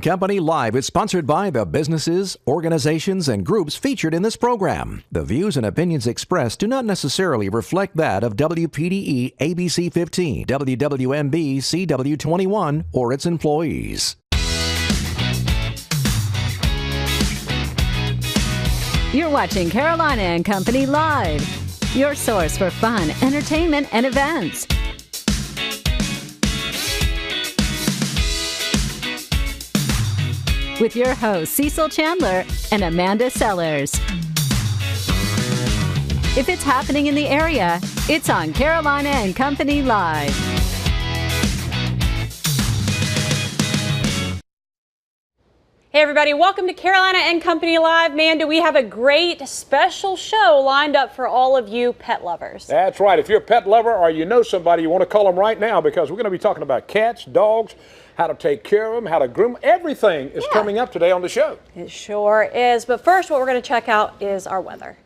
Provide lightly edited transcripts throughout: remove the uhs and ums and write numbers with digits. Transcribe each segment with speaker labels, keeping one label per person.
Speaker 1: Company Live is sponsored by the businesses, organizations, and groups featured in this program. The views and opinions expressed do not necessarily reflect that of WPDE ABC 15, WWMB CW 21, or its employees.
Speaker 2: You're watching Carolina and Company Live, your source for fun, entertainment, and events. With your hosts, Cecil Chandler and Amanda Sellers. If it's happening in the area, it's on Carolina and Company Live.
Speaker 3: Hey everybody, welcome to Carolina and Company Live. Man, do we have a great special show lined up for all of you pet lovers.
Speaker 4: That's right. If you're a pet lover or you know somebody, you want to call them right now, because we're going to be talking about cats, dogs, how to take care of them, how to groom them. Everything is coming up today on the show.
Speaker 3: It sure is. But first, what we're going to check out is our weather.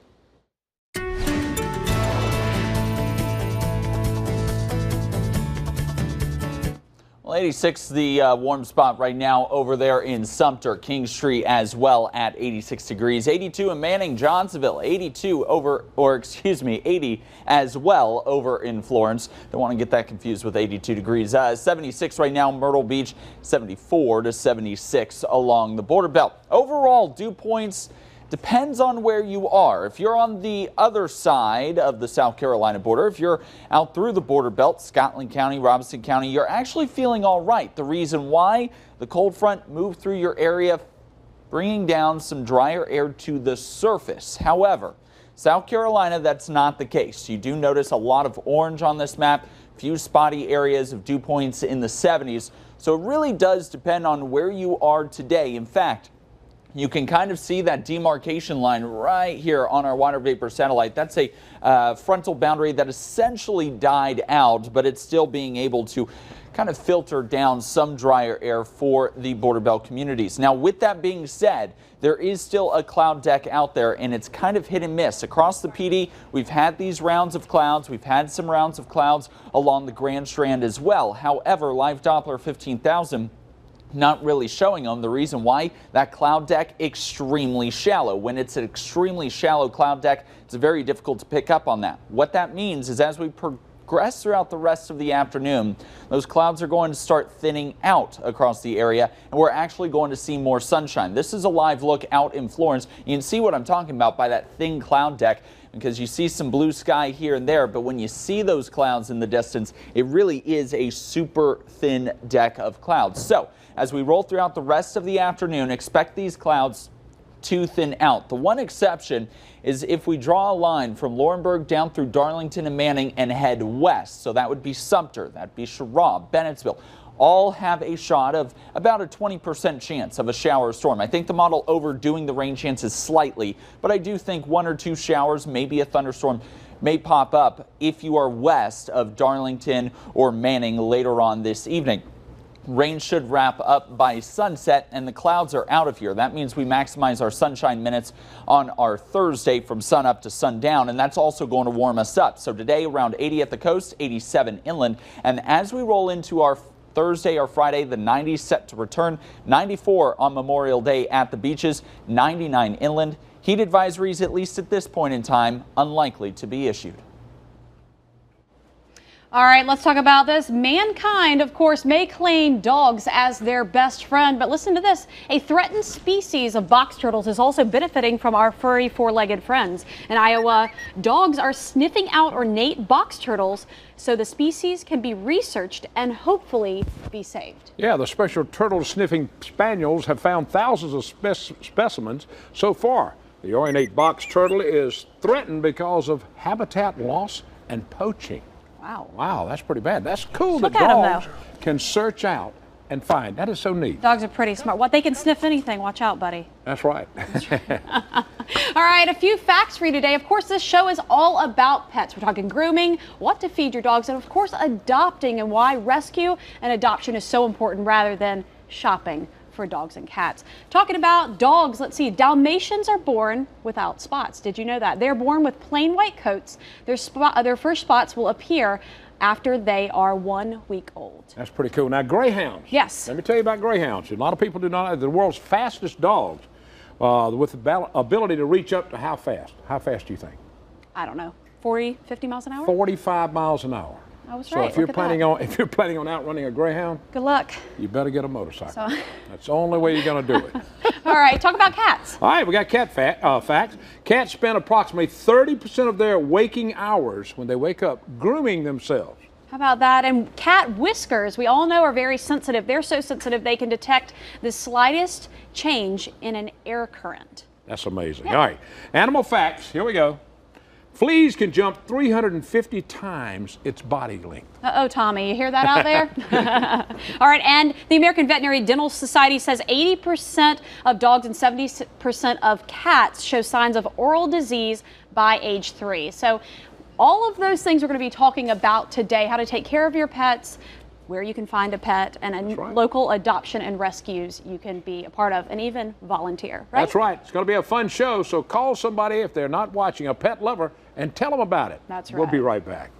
Speaker 5: Well, 86 the warm spot right now over there in Sumter, Kingstree as well at 86 degrees. 82 in Manning, Johnsonville, 82 80 as well over in Florence. Don't want to get that confused with 82 degrees. 76 right now, Myrtle Beach, 74 to 76 along the border belt. Overall, dew points depends on where you are. If you're on the other side of the South Carolina border, if you're out through the border belt, Scotland County, Robinson County, you're actually feeling all right. The reason why: the cold front moved through your area, bringing down some drier air to the surface. However, South Carolina, that's not the case. You do notice a lot of orange on this map, few spotty areas of dew points in the 70s. So it really does depend on where you are today. In fact, you can kind of see that demarcation line right here on our water vapor satellite. That's a frontal boundary that essentially died out, but it's still being able to kind of filter down some drier air for the border belt communities. Now, with that being said, there is still a cloud deck out there, and it's kind of hit and miss. Across the PD, we've had these rounds of clouds. We've had some rounds of clouds along the Grand Strand as well. However, live Doppler 15,000 not really showing them. The reason why: that cloud deck extremely shallow. When it's an extremely shallow cloud deck, it's very difficult to pick up on that. What that means is, as we progress throughout the rest of the afternoon, those clouds are going to start thinning out across the area, and we're actually going to see more sunshine. This is a live look out in Florence. You can see what I'm talking about by that thin cloud deck, because you see some blue sky here and there, but when you see those clouds in the distance, it really is a super thin deck of clouds. So as we roll throughout the rest of the afternoon, expect these clouds to thin out. The one exception is if we draw a line from Laurinburg down through Darlington and Manning and head west. So that would be Sumter, that'd be Sherrod, Bennettsville. All have a shot of about a 20% chance of a shower or storm. I think the model overdoing the rain chances slightly, but I do think one or two showers, maybe a thunderstorm, may pop up if you are west of Darlington or Manning later on this evening. Rain should wrap up by sunset, and the clouds are out of here. That means we maximize our sunshine minutes on our Thursday from sun up to sundown, and that's also going to warm us up. So today around 80 at the coast, 87 inland, and as we roll into our Thursday or Friday, the 90s set to return. 94 on Memorial Day at the beaches, 99 inland. Heat advisories, at least at this point in time, unlikely to be issued.
Speaker 3: All right, let's talk about this. Mankind, of course, may claim dogs as their best friend, but listen to this. A threatened species of box turtles is also benefiting from our furry four-legged friends. In Iowa, dogs are sniffing out ornate box turtles so the species can be researched and hopefully be saved.
Speaker 4: Yeah, the special turtle sniffing spaniels have found thousands of specimens so far. The ornate box turtle is threatened because of habitat loss and poaching.
Speaker 3: Wow.
Speaker 4: Wow, that's pretty bad. That's cool
Speaker 3: Look
Speaker 4: that
Speaker 3: at 'em,
Speaker 4: dogs
Speaker 3: though.
Speaker 4: can search out and find. That is so neat.
Speaker 3: Dogs are pretty smart. What, they can sniff anything. Watch out, buddy.
Speaker 4: That's right.
Speaker 3: All right, a few facts for you today. Of course, this show is all about pets. We're talking grooming, what to feed your dogs, and of course, adopting, and why rescue and adoption is so important rather than shopping for dogs and cats. Talking about dogs, let's see, Dalmatians are born without spots. Did you know that? They're born with plain white coats. Their first spots will appear after they are 1 week old.
Speaker 4: That's pretty cool. Now, greyhounds.
Speaker 3: Yes.
Speaker 4: Let me tell you about greyhounds. A lot of people do not know. They're the world's fastest dogs with the ability to reach up to how fast? How fast do you think?
Speaker 3: I don't know, 40, 50 miles an hour?
Speaker 4: 45 miles an hour.
Speaker 3: I was
Speaker 4: So
Speaker 3: right.
Speaker 4: if you're planning on outrunning a greyhound,
Speaker 3: Good luck.
Speaker 4: you better get a motorcycle. That's the only way you're going to do it.
Speaker 3: All right, talk about cats.
Speaker 4: All right, we got cat facts. Cats spend approximately 30% of their waking hours when they wake up grooming themselves.
Speaker 3: How about that? And cat whiskers, we all know, are very sensitive. They're so sensitive they can detect the slightest change in an air current.
Speaker 4: That's amazing. Yeah. All right, animal facts. Here we go. Fleas can jump 350 times its body length.
Speaker 3: Uh-oh, Tommy, you hear that out there? All right, and the American Veterinary Dental Society says 80% of dogs and 70% of cats show signs of oral disease by age 3. So all of those things we're going to be talking about today, how to take care of your pets, where you can find a pet, and local adoption and rescues you can be a part of, and even volunteer, right?
Speaker 4: That's right. It's going to be a fun show, so call somebody if they're not watching, a pet lover, and tell them about it.
Speaker 3: That's right.
Speaker 4: We'll be right back.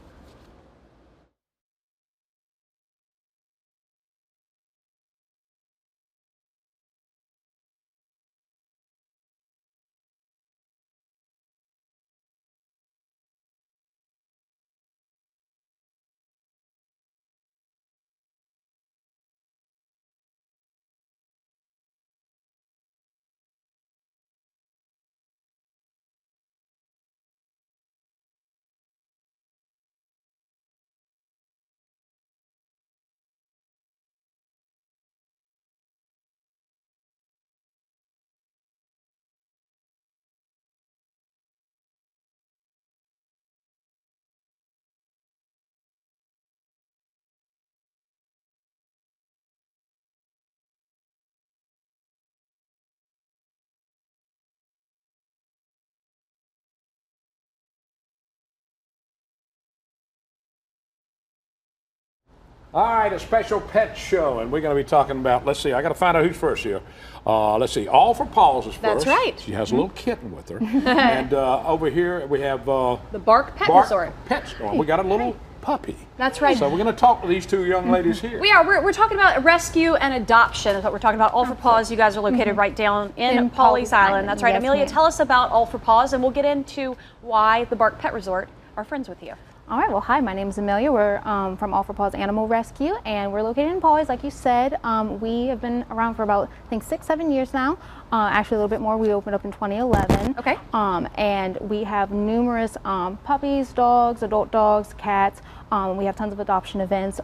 Speaker 4: All right, a special pet show, and we're going to be talking about, let's see, I got to find out who's first here. Let's see, All for Paws is first.
Speaker 3: That's right.
Speaker 4: She has a little kitten with her. And over here we have
Speaker 3: the Bark Pet Resort.
Speaker 4: Pet Store. We got a little puppy.
Speaker 3: That's right.
Speaker 4: So we're going to talk to these two young ladies here.
Speaker 3: We are. We're talking about rescue and adoption. That's what we're talking about. All for Paws. You guys are located right down in Pawleys Island. That's right.
Speaker 6: Yes,
Speaker 3: Amelia,
Speaker 6: ma'am.
Speaker 3: tell us about All for Paws, and we'll get into why the Bark Pet Resort are friends with you.
Speaker 6: All right, well, hi, my name is Amelia. We're from All for Paws Animal Rescue, and we're located in Pawleys, like you said. We have been around for about, I think, 6-7 years now. Actually, a little bit more. We opened up in 2011.
Speaker 3: Okay.
Speaker 6: And we have numerous puppies, dogs, adult dogs, cats. We have tons of adoption events.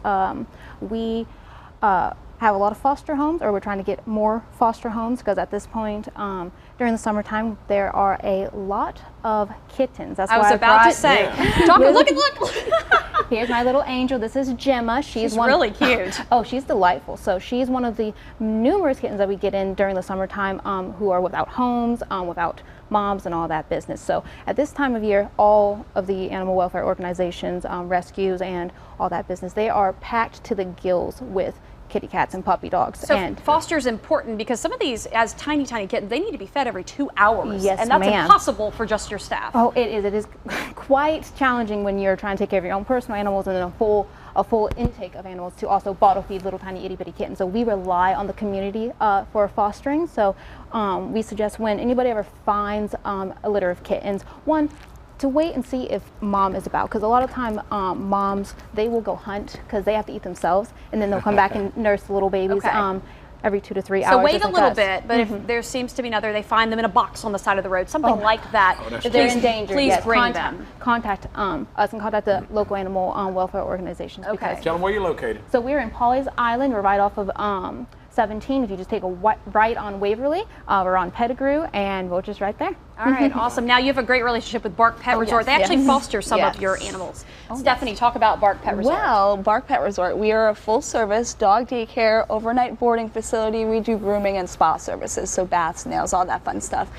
Speaker 6: We have a lot of foster homes, or we're trying to get more foster homes, because at this point, during the summertime, there are a lot of kittens. That's
Speaker 3: I
Speaker 6: why
Speaker 3: was about to say, look.
Speaker 6: Here's my little angel. This is Gemma.
Speaker 3: She's really cute.
Speaker 6: Oh, she's delightful. So she's one of the numerous kittens that we get in during the summertime who are without homes, without moms and all that business. So at this time of year, all of the animal welfare organizations, rescues and all that business, they are packed to the gills with kitty cats and puppy dogs.
Speaker 3: So
Speaker 6: and
Speaker 3: foster is important because some of these, as tiny kittens, they need to be fed every 2 hours.
Speaker 6: Yes,
Speaker 3: and that's
Speaker 6: ma'am.
Speaker 3: impossible for just your staff.
Speaker 6: Oh, it is. It is quite challenging when you're trying to take care of your own personal animals and then a full intake of animals to also bottle feed little tiny itty bitty kittens. So we rely on the community for fostering. So we suggest when anybody ever finds a litter of kittens, one, to wait and see if mom is about, because a lot of time moms, they will go hunt because they have to eat themselves, and then they'll come back and nurse the little babies every 2 to 3 hours.
Speaker 3: So wait
Speaker 6: just
Speaker 3: a
Speaker 6: like
Speaker 3: little
Speaker 6: us.
Speaker 3: bit, but if there seems to be another, they find them in a box on the side of the road, something like that.
Speaker 6: If they're in danger,
Speaker 3: please
Speaker 6: yes,
Speaker 3: bring
Speaker 6: contact
Speaker 3: them.
Speaker 6: us and contact the local animal welfare organizations.
Speaker 3: Okay.
Speaker 6: Because,
Speaker 4: Tell them where you're located.
Speaker 6: so we're in Pawleys Island. We're right off of 17. If you just take a right on Waverly, we're on Pettigrew, and we're just right there.
Speaker 3: All right, awesome. Now you have a great relationship with Bark Pet Resort. They actually foster some of your animals. Stephanie, talk about Bark Pet Resort.
Speaker 7: Well, Bark Pet Resort, we are a full-service dog daycare, overnight boarding facility. We do grooming and spa services, so baths, nails, all that fun stuff.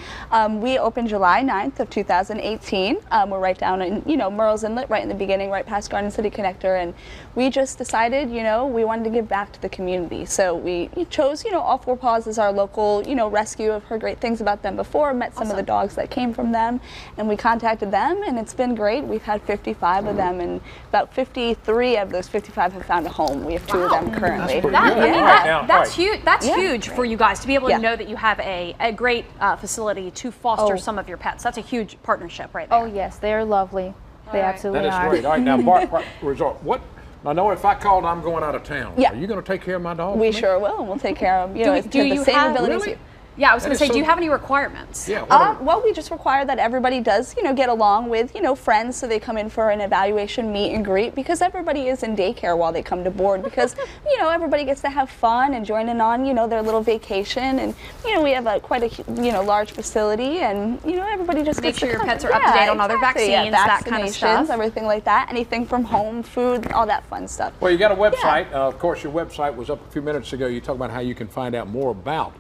Speaker 7: We opened July 9th of 2018. We're right down in, Merle's Inlet, right in the beginning, right past Garden City Connector, and we just decided, we wanted to give back to the community. So we chose, All Four Paws as our local, rescue. I've heard great things about them before, met some of the dogs dogs that came from them, and we contacted them, and it's been great. We've had 55 of them, and about 53 of those 55 have found a home. We have 2 of them currently.
Speaker 3: That's huge. That's huge for you guys to be able to know that you have a great facility to foster some of your pets. That's a huge partnership right there.
Speaker 6: Oh yes, they're lovely. They absolutely
Speaker 4: are. That is great. All right, now Bark Resort, what? I know if I called, I'm going out of town.
Speaker 7: Yeah.
Speaker 4: Are you going to take care of my dog?
Speaker 7: We sure will. We'll take care of
Speaker 3: do you
Speaker 7: the same
Speaker 3: have,
Speaker 7: abilities.
Speaker 3: really? Yeah, I was going to say, do you have any requirements?
Speaker 4: Yeah.
Speaker 7: Well, we just require that everybody does, get along with, friends, so they come in for an evaluation, meet and greet, because everybody is in daycare while they come to board, because, everybody gets to have fun and join in on, their little vacation, and, we have quite a, large facility, and, everybody just
Speaker 3: make
Speaker 7: gets
Speaker 3: sure
Speaker 7: to
Speaker 3: your pets are up to date on other vaccines, that kind of stuff.
Speaker 7: Everything like that, anything from home, food, all that fun stuff.
Speaker 4: Well, you got a website. Of course, your website was up a few minutes ago. You talked about how you can find out more about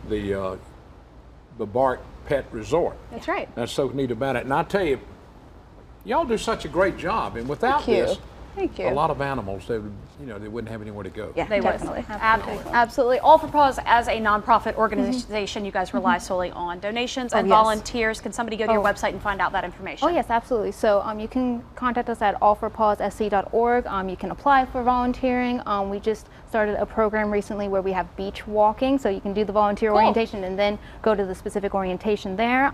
Speaker 4: the Bark Pet Resort.
Speaker 3: That's right.
Speaker 4: That's so neat about it. And I tell you, y'all do such a great job. And without this, a lot of animals, they would, they wouldn't have anywhere to go.
Speaker 7: Yeah,
Speaker 3: they
Speaker 7: definitely.
Speaker 3: would. Absolutely. All for Paws, as a nonprofit organization, you guys rely solely on donations and volunteers. Can somebody go to your website and find out that information?
Speaker 6: Oh yes, absolutely. So you can contact us at allforpawssc.org. You can apply for volunteering. We just started a program recently where we have beach walking, so you can do the volunteer orientation and then go to the specific orientation there.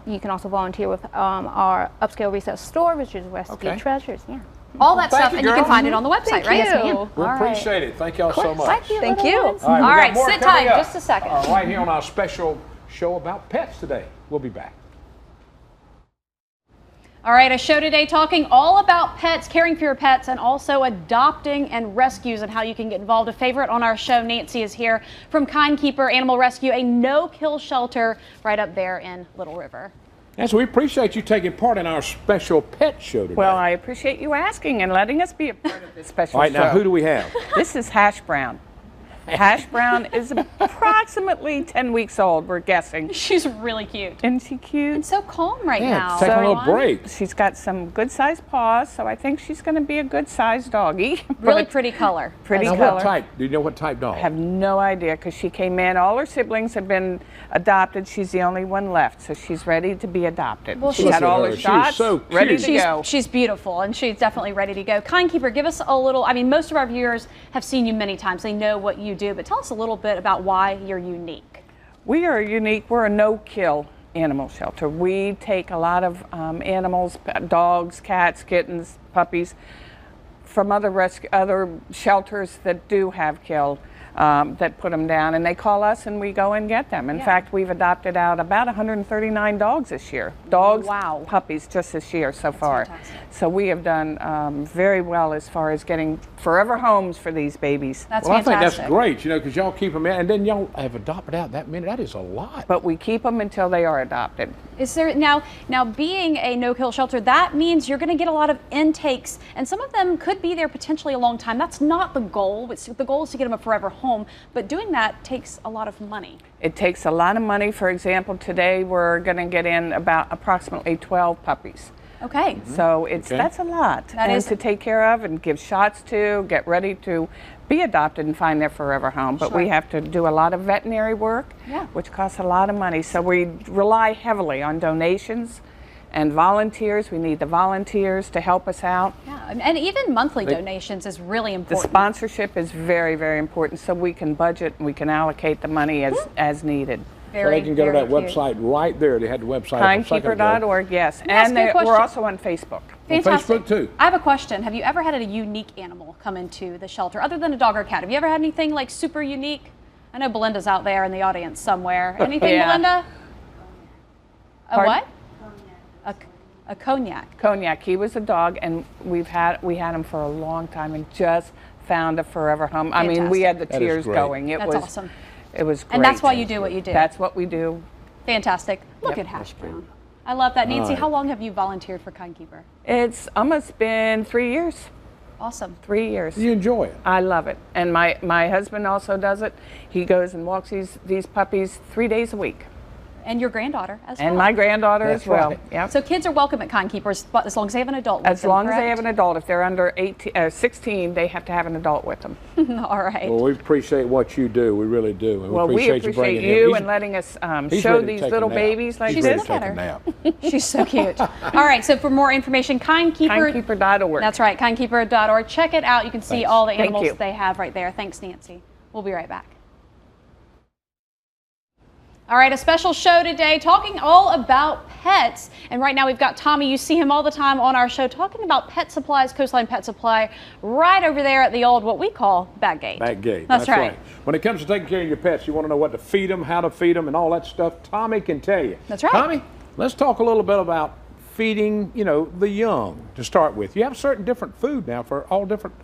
Speaker 6: You can also volunteer with our upscale resale store, which is Rescue Treasures. Yeah.
Speaker 3: All that stuff, and you can find it on the website, right?
Speaker 6: Yes, ma'am.
Speaker 4: We appreciate it. Thank y'all so much.
Speaker 6: Thank you.
Speaker 4: All right, sit tight just a second. Right here on our special show about pets today. We'll be back.
Speaker 3: All right, a show today talking all about pets, caring for your pets, and also adopting and rescues and how you can get involved. A favorite on our show, Nancy, is here from Kind Keeper Animal Rescue, a no-kill shelter right up there in Little River.
Speaker 4: And so we appreciate you taking part in our special pet show today.
Speaker 8: Well, I appreciate you asking and letting us be a part of this special show.
Speaker 4: All right, now who do we have?
Speaker 8: This is Hash Brown. Hash Brown is approximately 10 weeks old, we're guessing.
Speaker 3: She's really cute.
Speaker 8: Isn't she cute?
Speaker 3: And so calm right now.
Speaker 4: Taking a little break.
Speaker 8: She's got some good-sized paws, so I think she's going to be a good-sized doggy.
Speaker 3: Really pretty color.
Speaker 8: Pretty
Speaker 4: now
Speaker 8: color.
Speaker 4: What type? Do you know what type dog?
Speaker 8: I have no idea, because she came in. All her siblings have been adopted. She's the only one left, so she's ready to be adopted.
Speaker 3: Well,
Speaker 8: she's had all her shots,
Speaker 4: so
Speaker 8: ready to go.
Speaker 3: She's beautiful, and she's definitely ready to go. Kind Keeper, give us a little, most of our viewers have seen you many times. They know what you do, but tell us a little bit about why you're unique.
Speaker 8: We are unique. We're a no-kill animal shelter. We take a lot of animals, dogs, cats, kittens, puppies, from other shelters that do have kill, that put them down, and they call us and we go and get them. In fact, we've adopted out about 139 dogs this year. Dogs, puppies, just this year so far.
Speaker 3: Fantastic.
Speaker 8: So we have done very well as far as getting forever homes for these babies.
Speaker 3: That's
Speaker 4: fantastic. I think that's great, because y'all keep them in, and then y'all have adopted out that many. That is a lot.
Speaker 8: But we keep them until they are adopted.
Speaker 3: Is there now being a no-kill shelter, that means you're going to get a lot of intakes, and some of them could be there potentially a long time. That's not the goal. The goal is to get them a forever home, but doing that takes a lot of money.
Speaker 8: It takes a lot of money. For example, today we're going to get in about approximately 12 puppies.
Speaker 3: Okay.
Speaker 8: So that's a lot. That is to take care of and give shots to, get ready to be adopted and find their forever home. But we have to do a lot of veterinary work, which costs a lot of money. So we rely heavily on donations and volunteers. We need the volunteers to help us out.
Speaker 3: Yeah, and even monthly donations is really important.
Speaker 8: The sponsorship is very, very important, so we can budget and we can allocate the money as needed.
Speaker 4: So they can go to that website right there. They had the website.
Speaker 8: Kindkeeper.org, yes. And we're also on Facebook.
Speaker 3: Fantastic.
Speaker 4: On Facebook too.
Speaker 3: I have a question. Have you ever had a unique animal come into the shelter, other than a dog or cat? Have you ever had anything like super unique? I know Belinda's out there in the audience somewhere. Anything, Belinda? A what? A cognac.
Speaker 8: Cognac. He was a dog, and we had him for a long time, and just found a forever home.
Speaker 3: Fantastic.
Speaker 8: I mean, we had the tears going.
Speaker 3: That's awesome.
Speaker 8: It was great.
Speaker 3: And that's why you do what you do.
Speaker 8: That's what we do.
Speaker 3: Fantastic. Look at Hash Brown. I love that. Nancy, how long have you volunteered for Kind Keeper?
Speaker 8: It's almost been 3 years.
Speaker 3: Awesome.
Speaker 8: 3 years.
Speaker 4: You enjoy it?
Speaker 8: I love it. And my husband also does it. He goes and walks these puppies 3 days a week.
Speaker 3: And your granddaughter as well.
Speaker 8: And my granddaughter
Speaker 9: That's
Speaker 8: as well.
Speaker 9: right.
Speaker 8: Yep.
Speaker 3: So kids are welcome at Kind Keepers, but as long as they have an adult with
Speaker 8: As
Speaker 3: them,
Speaker 8: long as they
Speaker 3: correct?
Speaker 8: have an adult. If they're under 16, they have to have an adult with them.
Speaker 3: All right.
Speaker 4: Well, we appreciate what you do. We really do. And
Speaker 8: Well, we appreciate
Speaker 4: bringing
Speaker 8: you
Speaker 4: him.
Speaker 8: and letting us
Speaker 4: He's
Speaker 8: show
Speaker 4: ready to
Speaker 8: these
Speaker 4: take a
Speaker 8: little
Speaker 4: nap.
Speaker 8: babies like
Speaker 4: He's
Speaker 8: this.
Speaker 4: ready
Speaker 3: Look
Speaker 4: to
Speaker 3: at
Speaker 4: take a
Speaker 3: her.
Speaker 4: nap.
Speaker 3: She's so cute. All right, so for more information,
Speaker 8: Kindkeeper.org.
Speaker 3: That's right, kindkeeper.org. Check it out. You can see
Speaker 4: Thanks.
Speaker 3: all the
Speaker 8: Thank
Speaker 3: animals
Speaker 8: you.
Speaker 3: they have right there. Thanks, Nancy. We'll be right back. All right, a special show today talking all about pets. And right now we've got Tommy. You see him all the time on our show talking about pet supplies, Coastline Pet Supply, right over there at the old, what we call, back gate.
Speaker 4: Back gate.
Speaker 3: That's right.
Speaker 4: When it comes to taking care of your pets, you want to know what to feed them, how to feed them, and all that stuff. Tommy can tell you.
Speaker 3: That's right.
Speaker 4: Tommy, let's talk a little bit about feeding, the young to start with. You have certain different food now for all different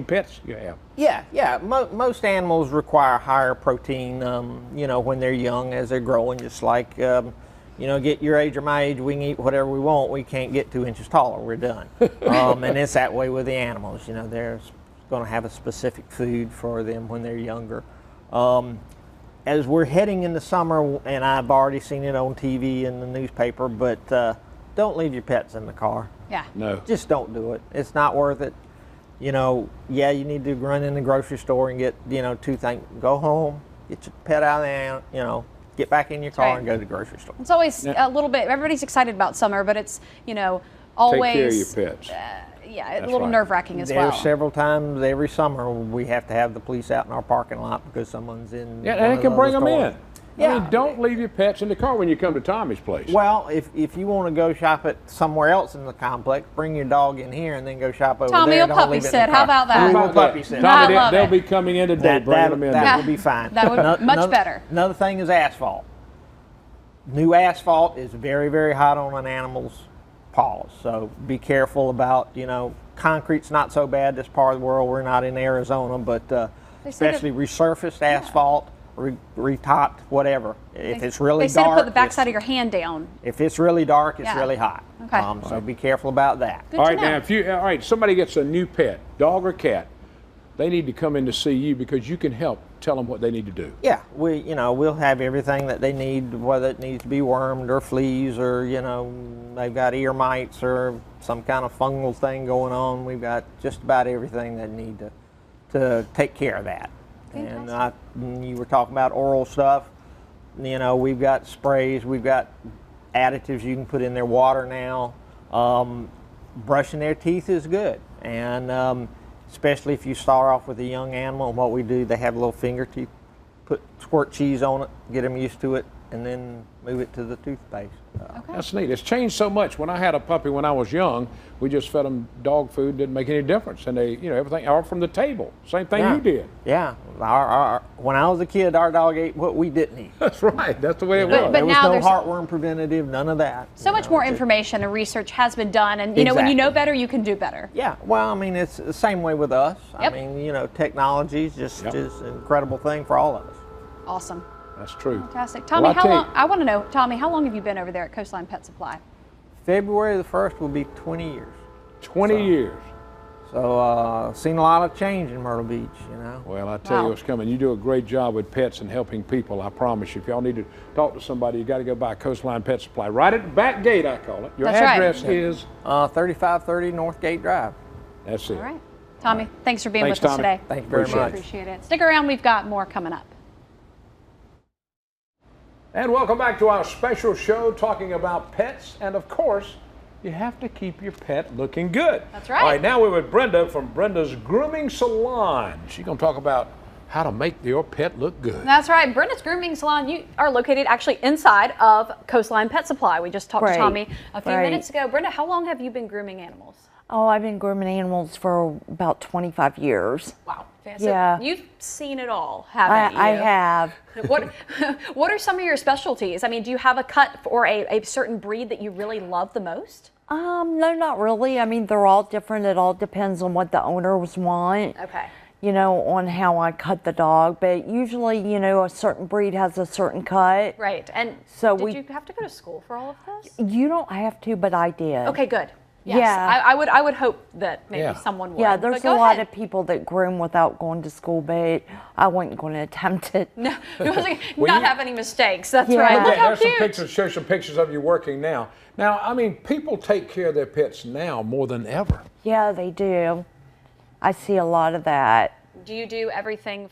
Speaker 4: pets you have.
Speaker 9: Yeah. Most animals require higher protein, when they're young, as they're growing. Just like, get your age or my age, we can eat whatever we want. We can't get 2 inches taller. We're done. And it's that way with the animals. They're going to have a specific food for them when they're younger. As we're heading into summer, and I've already seen it on TV and the newspaper, but don't leave your pets in the car.
Speaker 3: Yeah.
Speaker 4: No.
Speaker 9: Just don't do it. It's not worth it. You need to run in the grocery store and get, 2 things. Go home, get your pet out of there, get back in your car
Speaker 3: right.
Speaker 9: and go to the grocery store.
Speaker 3: It's always a little bit, everybody's excited about summer, but it's, always.
Speaker 4: Take care of your pets.
Speaker 3: Yeah, a
Speaker 4: That's
Speaker 3: little
Speaker 4: right.
Speaker 3: nerve-wracking as well.
Speaker 9: There's several times every summer we have to have the police out in our parking lot because someone's in.
Speaker 4: Yeah,
Speaker 9: one
Speaker 4: and
Speaker 9: of
Speaker 4: they can
Speaker 9: those
Speaker 4: bring them
Speaker 9: stores.
Speaker 4: in.
Speaker 9: Yeah.
Speaker 4: Don't leave your pets in the car when you come to Tommy's place.
Speaker 9: Well, if you want to go shop at somewhere else in the complex, bring your dog in here and then go shop over
Speaker 3: Tommy,
Speaker 9: there.
Speaker 3: a
Speaker 9: Don't
Speaker 3: puppy
Speaker 9: leave it in
Speaker 3: sit.
Speaker 9: the
Speaker 3: How
Speaker 9: car.
Speaker 3: about that?
Speaker 9: We
Speaker 4: How
Speaker 9: will
Speaker 4: about
Speaker 9: puppy
Speaker 4: that?
Speaker 9: sit.
Speaker 4: Tommy,
Speaker 3: I love
Speaker 4: they'll
Speaker 3: it.
Speaker 4: be coming in today, bringing them in.
Speaker 9: That would be fine.
Speaker 3: That would much better.
Speaker 9: Another thing is asphalt. New asphalt is very, very hot on an animal's paws, so be careful about, concrete's not so bad this part of the world. We're not in Arizona, but especially resurfaced asphalt, retopped, whatever. If it's really
Speaker 3: They said
Speaker 9: dark,
Speaker 3: to put the backside of your hand down.
Speaker 9: if it's really dark, it's
Speaker 3: Yeah.
Speaker 9: really hot.
Speaker 3: Okay.
Speaker 9: So be careful about that.
Speaker 3: Good
Speaker 4: All
Speaker 3: to
Speaker 4: right,
Speaker 3: know.
Speaker 4: now, somebody gets a new pet, dog or cat, they need to come in to see you because you can help tell them what they need to do.
Speaker 9: Yeah, we'll have everything that they need, whether it needs to be wormed or fleas or, they've got ear mites or some kind of fungal thing going on. We've got just about everything that need to take care of that. And you were talking about oral stuff. We've got sprays, we've got additives you can put in their water now. Brushing their teeth is good. And especially if you start off with a young animal, and what we do, they have little finger teeth, squirt cheese on it, get them used to it, and then move it to the toothpaste.
Speaker 4: That's neat. It's changed so much. When I had a puppy when I was young, we just fed them dog food, didn't make any difference. And they, everything, all from the table. Same thing you did.
Speaker 9: Yeah. When I was a kid, our dog ate what we didn't eat.
Speaker 4: That's right. That's the way it
Speaker 3: But
Speaker 4: was.
Speaker 9: There was
Speaker 3: now
Speaker 9: no
Speaker 3: there's
Speaker 9: heartworm preventative, none of that.
Speaker 3: so much more information and research has been done. And, when you
Speaker 9: Exactly.
Speaker 3: know better, you can do better.
Speaker 9: Yeah, well, it's the same way with us.
Speaker 3: Yep.
Speaker 9: Technology is just is an incredible thing for all of us.
Speaker 3: Awesome.
Speaker 4: That's true.
Speaker 3: Fantastic. Tommy,
Speaker 4: Well,
Speaker 3: how long? I want to know, Tommy, how long have you been over there at Coastline Pet Supply?
Speaker 9: February the 1st will be 20 years.
Speaker 4: 20 years.
Speaker 9: So, seen a lot of change in Myrtle Beach,
Speaker 4: Well, I tell you what's coming. You do a great job with pets and helping people. I promise you. If y'all need to talk to somebody, you got to go by Coastline Pet Supply. Right at the back gate, I call it. Your
Speaker 3: That's right.
Speaker 4: address is?
Speaker 9: 3530 Northgate Drive.
Speaker 4: That's it.
Speaker 3: All right. Tommy, thanks for being
Speaker 4: Thanks,
Speaker 3: with us
Speaker 4: Tommy.
Speaker 3: today.
Speaker 9: Thank you very
Speaker 4: Appreciate
Speaker 9: much.
Speaker 3: Appreciate it. Stick around. We've got more coming up.
Speaker 4: And welcome back to our special show talking about pets. And of course, you have to keep your pet looking good.
Speaker 3: That's right.
Speaker 4: All right, now we're with Brenda from Brenda's Grooming Salon. She's going to talk about how to make your pet look good.
Speaker 3: That's right. Brenda's Grooming Salon, you are located actually inside of Coastline Pet Supply. We just talked to Tommy a few minutes ago. Brenda, how long have you been grooming animals?
Speaker 10: Oh, I've been grooming animals for about 25 years.
Speaker 3: Wow.
Speaker 10: Yeah.
Speaker 3: So you've seen it all, haven't you?
Speaker 10: I have.
Speaker 3: What are some of your specialties? I mean, do you have a cut or a certain breed that you really love the most?
Speaker 10: No, not really. I mean, they're all different. It all depends on what the owners want.
Speaker 3: Okay.
Speaker 10: On how I cut the dog. But usually, a certain breed has a certain cut.
Speaker 3: Right. And
Speaker 10: so
Speaker 3: did you have to go to school for all of this?
Speaker 10: You don't have to, but I did.
Speaker 3: Okay, good. Yes,
Speaker 10: Yeah.
Speaker 3: I would hope that maybe
Speaker 4: Yeah.
Speaker 3: someone would.
Speaker 10: Yeah,
Speaker 3: But
Speaker 10: there's
Speaker 3: go
Speaker 10: a lot
Speaker 3: ahead.
Speaker 10: of people that groom without going to school, but I wasn't going to attempt it.
Speaker 3: No, not
Speaker 4: you-
Speaker 3: have any mistakes. That's
Speaker 10: Yeah.
Speaker 3: right. Look
Speaker 4: Yeah,
Speaker 3: how
Speaker 4: there's some
Speaker 3: cute.
Speaker 4: pictures. Show some pictures of you working now. Now, I mean, people take care of their pets now more than ever.
Speaker 10: Yeah, they do. I see a lot of that.
Speaker 3: Do you do everything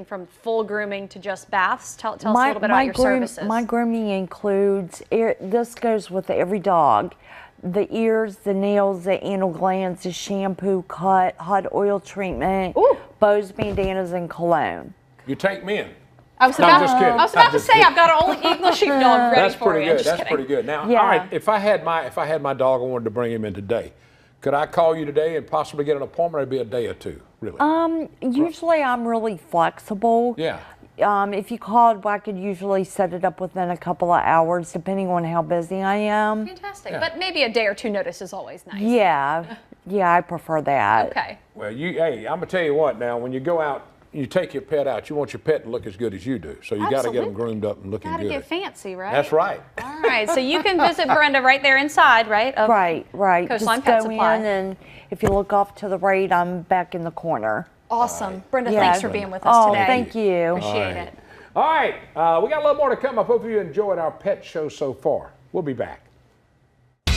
Speaker 3: from full grooming to just baths? Tell us a little bit about your services.
Speaker 10: My grooming includes, this goes with every dog, the ears, the nails, the anal glands, the shampoo, cut, hot oil treatment, bows, bandanas, and cologne.
Speaker 4: You take men.
Speaker 3: I was
Speaker 4: No,
Speaker 3: about,
Speaker 4: I'm just kidding.
Speaker 3: I was about
Speaker 4: I'm
Speaker 3: to
Speaker 4: just
Speaker 3: say
Speaker 4: kidding.
Speaker 3: I've got an old English sheepdog ready
Speaker 4: That's
Speaker 3: for
Speaker 4: pretty
Speaker 3: you. I'm
Speaker 4: good.
Speaker 3: just
Speaker 4: That's
Speaker 3: kidding.
Speaker 4: pretty good. Now,
Speaker 10: Yeah.
Speaker 4: all right, if I had my dog, I wanted to bring him in today. Could I call you today and possibly get an appointment? It'd be a day or two, really.
Speaker 10: Usually I'm really flexible.
Speaker 4: Yeah.
Speaker 10: If you called, I could usually set it up within a couple of hours, depending on how busy I am.
Speaker 3: Fantastic. But maybe a day or two notice is always nice.
Speaker 10: Yeah, I prefer that.
Speaker 3: Okay.
Speaker 4: Well, hey, I'm gonna tell you what. Now, when you go out, you take your pet out. You want your pet to look as good as you do. So you got to get them groomed up and looking
Speaker 3: Gotta
Speaker 4: good.
Speaker 3: get fancy, right?
Speaker 4: That's right.
Speaker 3: All right. So you can visit Brenda right there inside, right? Of
Speaker 10: Right.
Speaker 3: Coastline
Speaker 10: Just
Speaker 3: Pet
Speaker 10: go
Speaker 3: Supply.
Speaker 10: in, and if you look off to the right, I'm back in the corner.
Speaker 3: Awesome. Brenda,
Speaker 10: Yeah.
Speaker 3: thanks for being with us
Speaker 10: Oh,
Speaker 3: today.
Speaker 10: thank you.
Speaker 3: Appreciate it.
Speaker 4: All right, we got a little more to come. I hope you enjoyed our pet show so far. We'll be back.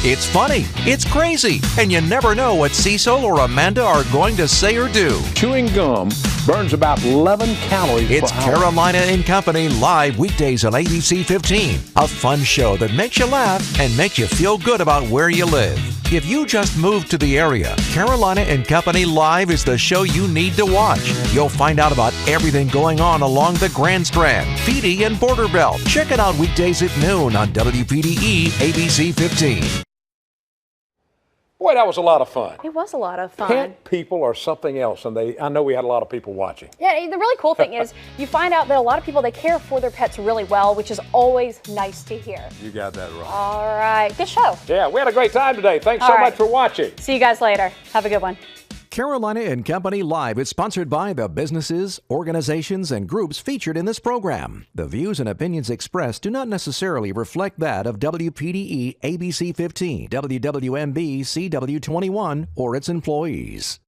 Speaker 1: It's funny, it's crazy, and you never know what Cecil or Amanda are going to say or do.
Speaker 4: Chewing gum burns about 11 calories
Speaker 1: It's
Speaker 4: per hour.
Speaker 1: Carolina and Company live weekdays on ABC 15. A fun show that makes you laugh and makes you feel good about where you live. If you just moved to the area, Carolina and Company Live is the show you need to watch. You'll find out about everything going on along the Grand Strand, PD, and Border Belt. Check it out weekdays at noon on WPDE ABC 15.
Speaker 4: Boy, that was a lot of fun.
Speaker 3: It was a lot of fun.
Speaker 4: Pet people are something else, and I know we had a lot of people watching.
Speaker 3: Yeah, the really cool thing is you find out that a lot of people, they care for their pets really well, which is always nice to hear.
Speaker 4: You got that right.
Speaker 3: All right. Good show.
Speaker 4: Yeah, we had a great time today. Thanks so
Speaker 3: All right.
Speaker 4: much for watching.
Speaker 3: See you guys later. Have a good one.
Speaker 1: Carolina and Company Live is sponsored by the businesses, organizations, and groups featured in this program. The views and opinions expressed do not necessarily reflect that of WPDE ABC 15, WWMB CW21, or its employees.